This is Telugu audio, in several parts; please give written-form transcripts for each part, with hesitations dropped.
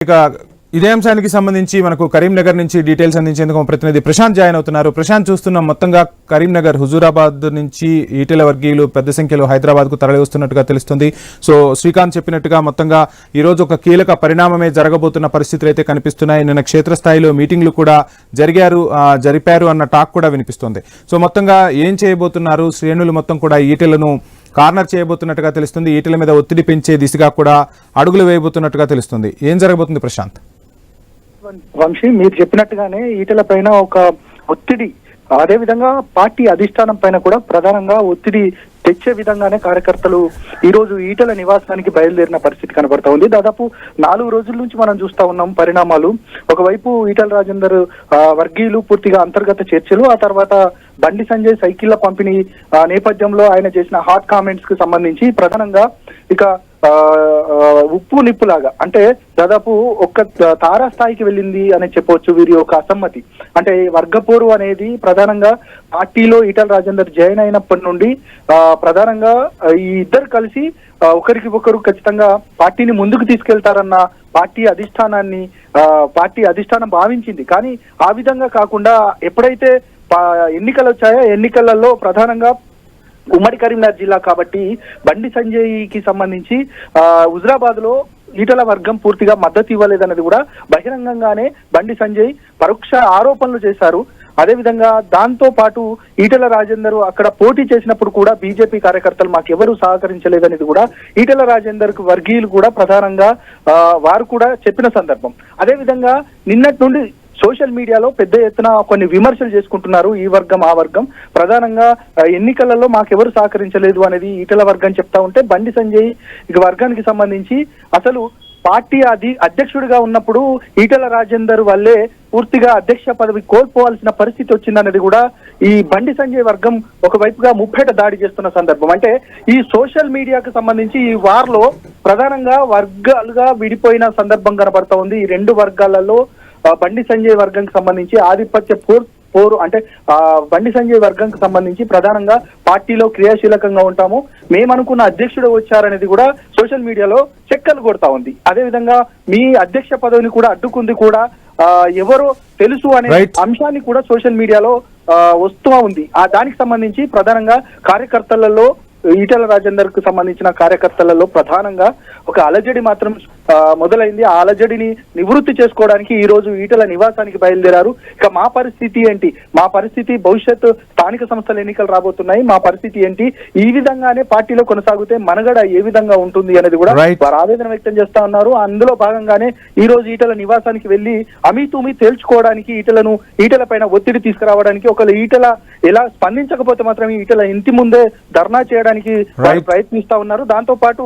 ఇక ఇదే అంశానికి సంబంధించి మనకు కరీంనగర్ నుంచి డీటెయిల్స్ అందించేందుకు ప్రతినిధి ప్రశాంత్ జాయిన్ అవుతున్నారు. ప్రశాంత్, చూస్తున్నాం మొత్తంగా కరీంనగర్ హుజూరాబాద్ నుంచి ఈటెల వర్గీయులు పెద్ద సంఖ్యలో హైదరాబాద్కు తరలి వస్తున్నట్టుగా తెలుస్తుంది. సో శ్రీకాంత్ చెప్పినట్టుగా మొత్తంగా ఈరోజు ఒక కీలక పరిణామమే జరగబోతున్న పరిస్థితులు అయితే కనిపిస్తున్నాయి. నిన్న క్షేత్రస్థాయిలో మీటింగ్లు కూడా జరిపారు అన్న టాక్ కూడా వినిపిస్తోంది. సో మొత్తంగా ఏం చేయబోతున్నారు? శ్రేణులు మొత్తం కూడా ఈటెలను కార్నర్ చేయబోతున్నట్టుగా తెలుస్తుంది. ఈటెల మీద ఒత్తిడి పెంచే దిశగా కూడా అడుగులు వేయబోతున్నట్టుగా తెలుస్తుంది. ఏం జరగబోతుంది ప్రశాంత్? వంశీ, మీరు చెప్పినట్టుగానే ఈటెల పైన ఒక ఒత్తిడి, అదే విధంగా పార్టీ అధిష్టానం పైన కూడా ప్రధానంగా ఒత్తిడి తెచ్చే విధంగానే కార్యకర్తలు ఈ రోజు ఈటెల నివాసానికి బయలుదేరిన పరిస్థితి కనబడతా ఉంది. దాదాపు 4 రోజుల నుంచి మనం చూస్తా ఉన్నాం పరిణామాలు. ఒకవైపు ఈటెల రాజేందర్ వర్గీయులు పూర్తిగా అంతర్గత చర్చలు, ఆ తర్వాత బండి సంజయ్ సైకిళ్ల పంపిణీ నేపథ్యంలో ఆయన చేసిన హాట్ కామెంట్స్ కి సంబంధించి ప్రధానంగా ఇక ఉప్పు నిప్పులాగా, అంటే దాదాపు ఒక్క తారాస్థాయికి వెళ్ళింది అని చెప్పవచ్చు వీరి యొక్క అసమ్మతి. అంటే వర్గపోరు అనేది ప్రధానంగా పార్టీలో ఈటెల రాజేందర్ జాయిన్ అయినప్పటి నుండి ప్రధానంగా ఈ ఇద్దరు కలిసి ఒకరికి ఒకరు ఖచ్చితంగా పార్టీని ముందుకు తీసుకెళ్తారన్న పార్టీ అధిష్టానం భావించింది. కానీ ఆ విధంగా కాకుండా ఎప్పుడైతే ఎన్నికలు వచ్చాయో ఎన్నికలలో ప్రధానంగా ఉమ్మడి కరీంనగర్ జిల్లా కాబట్టి బండి సంజయ్ కి సంబంధించి హుజురాబాద్ లో ఈటెల వర్గం పూర్తిగా మద్దతు ఇవ్వలేదన్నది కూడా బహిరంగంగానే బండి సంజయ్ పరోక్ష ఆరోపణలు చేశారు. అదేవిధంగా దాంతో పాటు ఈటెల రాజేందర్ అక్కడ పోటీ చేసినప్పుడు కూడా బీజేపీ కార్యకర్తలు మాకెవరూ సహకరించలేదనేది కూడా ఈటెల రాజేందర్ కు వర్గీయులు కూడా ప్రధానంగా వారు కూడా చెప్పిన సందర్భం. అదేవిధంగా నిన్నటి నుండి సోషల్ మీడియాలో పెద్ద ఎత్తున కొన్ని విమర్శలు చేసుకుంటున్నారు ఈ వర్గం ఆ వర్గం. ప్రధానంగా ఎన్నికలలో మాకెవరు సహకరించలేదు అనేది ఈటెల వర్గం చెప్తా ఉంటే, బండి సంజయ్ ఇక వర్గానికి సంబంధించి అసలు పార్టీ అధ్యక్షుడిగా ఉన్నప్పుడు ఈటెల రాజేందర్ వల్లే పూర్తిగా అధ్యక్ష పదవి కోల్పోవాల్సిన పరిస్థితి వచ్చిందనేది కూడా ఈ బండి సంజయ్ వర్గం ఒకవైపుగా ముప్పేట దాడి చేస్తున్న సందర్భం. అంటే ఈ సోషల్ మీడియాకు సంబంధించి ఈ వార్లో ప్రధానంగా వర్గాలుగా విడిపోయిన సందర్భం కనబడతా ఉంది. ఈ రెండు వర్గాలలో బండి సంజయ్ వర్గంకి సంబంధించి ఆధిపత్య పోరు, అంటే బండి సంజయ్ వర్గంకి సంబంధించి ప్రధానంగా పార్టీలో క్రియాశీలకంగా ఉంటాము, మేమనుకున్న అధ్యక్షుడు వచ్చారనేది కూడా సోషల్ మీడియాలో చెక్కలు కొడతా ఉంది. అదేవిధంగా మీ అధ్యక్ష పదవిని కూడా అడ్డుకుంది కూడా ఎవరో తెలుసు అనే అంశాన్ని కూడా సోషల్ మీడియాలో వస్తూ ఉంది. దానికి సంబంధించి ప్రధానంగా కార్యకర్తలలో ఈటెల రాజేందర్ కు సంబంధించిన కార్యకర్తలలో ప్రధానంగా ఒక అలజడి మాత్రం మొదలైంది. ఆ అలజడిని నివృత్తి చేసుకోవడానికి ఈ రోజు ఈటెల నివాసానికి బయలుదేరారు. ఇక మా పరిస్థితి ఏంటి, మా పరిస్థితి భవిష్యత్తు స్థానిక సంస్థల ఎన్నికలు రాబోతున్నాయి, మా పరిస్థితి ఏంటి, ఈ విధంగానే పార్టీలో కొనసాగితే మనగడ ఏ విధంగా ఉంటుంది అనేది కూడా వారు ఆవేదన వ్యక్తం చేస్తా ఉన్నారు. అందులో భాగంగానే ఈ రోజు ఈటెల నివాసానికి వెళ్లి అమీతుమీ తేల్చుకోవడానికి, ఈటెల పైన ఒత్తిడి తీసుకురావడానికి, ఒకవేళ ఈటెల ఎలా స్పందించకపోతే మాత్రం ఈటెల ఇంటి ముందే ధర్నా చేయడానికి ప్రయత్నిస్తా ఉన్నారు. దాంతో పాటు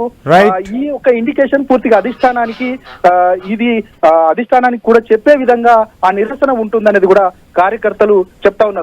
ఈ ఒక ఇండికేషన్ పూర్తిగా అధిష్టానానికి కూడా చెప్పే విధంగా ఆ నిరసన ఉంటుందనేది కూడా కార్యకర్తలు చెప్తా ఉన్నారు.